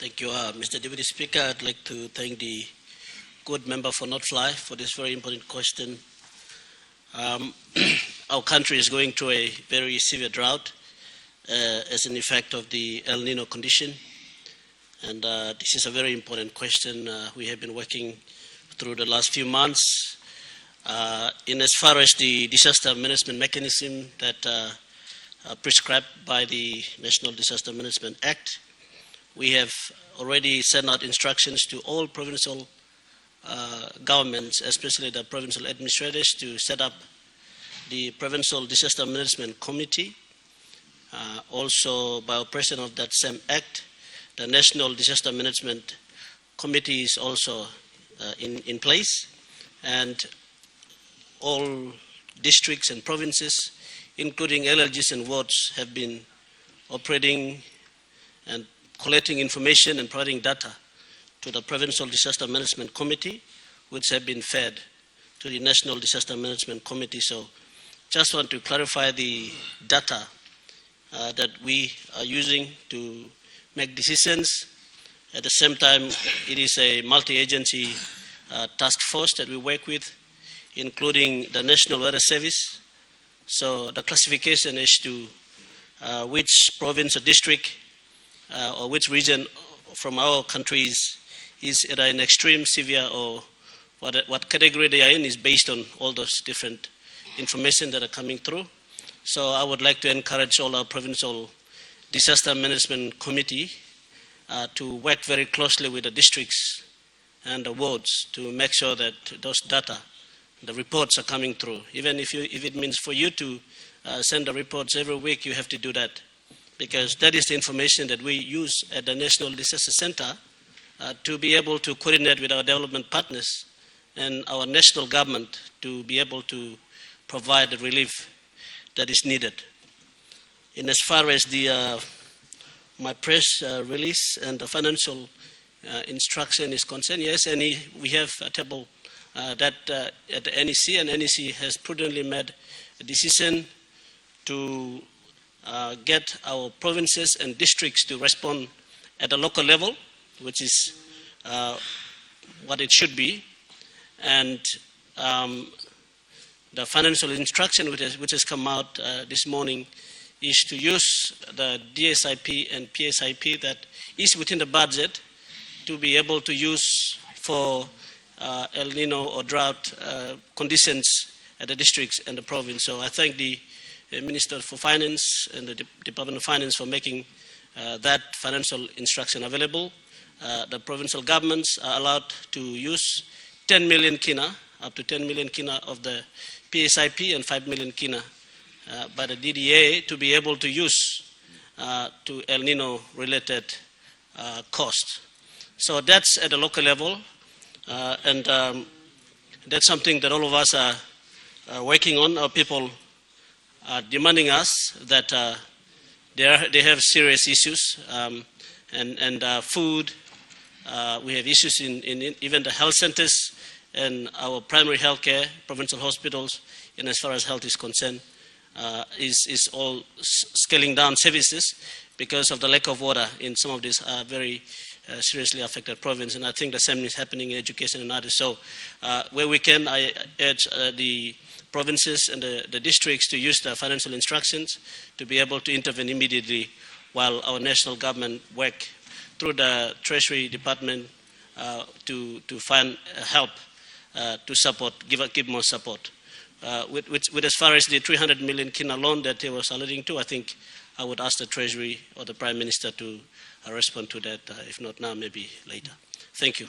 Thank you, Mr. Deputy Speaker. I'd like to thank the good member for North Fly for this very important question. Our country is going through a very severe drought as an effect of the El Nino condition. And this is a very important question we have been working through the last few months. In as far as the disaster management mechanism that prescribed by the National Disaster Management Act, we have already sent out instructions to all provincial governments, especially the provincial administrators, to set up the Provincial Disaster Management Committee. Also, by operation of that same act, the National Disaster Management Committee is also in place, and all districts and provinces, including LLGs and wards, have been operating and collecting information and providing data to the Provincial Disaster Management Committee, which have been fed to the National Disaster Management Committee. So just want to clarify the data that we are using to make decisions. At the same time, it is a multi-agency task force that we work with, including the National Weather Service. So the classification as to which province or district or which region from our countries is either in extreme, severe, or what category they are in is based on all those different information that are coming through. So I would like to encourage all our provincial disaster management committee to work very closely with the districts and the wards to make sure that those data, the reports are coming through. Even if it means for you to send the reports every week, you have to do that, because that is the information that we use at the National Disaster Center to be able to coordinate with our development partners and our national government to be able to provide the relief that is needed. In as far as the my press release and the financial instruction is concerned, yes, we have a table that at the NEC, and NEC has prudently made a decision to get our provinces and districts to respond at the local level, which is what it should be. And the financial instruction which has come out this morning is to use the DSIP and PSIP that is within the budget to be able to use for El Nino or drought conditions at the districts and the province. So I thank the Minister for Finance and the Department of Finance for making that financial instruction available. The provincial governments are allowed to use 10 million kina, up to 10 million kina of the PSIP and 5 million kina by the DDA to be able to use to El Nino related costs. So that's at the local level, and that's something that all of us are working on. Our people are demanding us that they have serious issues, and food. We have issues in even the health centers and our primary health care, provincial hospitals, and as far as health is concerned, is all scaling down services because of the lack of water in some of these very seriously affected provinces. And I think the same is happening in education and others. So where we can, I urge the provinces and the districts to use the financial instructions to be able to intervene immediately while our national government work through the Treasury Department to find help to support, give more support. With as far as the 300 million kina loan that he was alluding to, I think I would ask the Treasury or the Prime Minister to respond to that, if not now, maybe later. Thank you.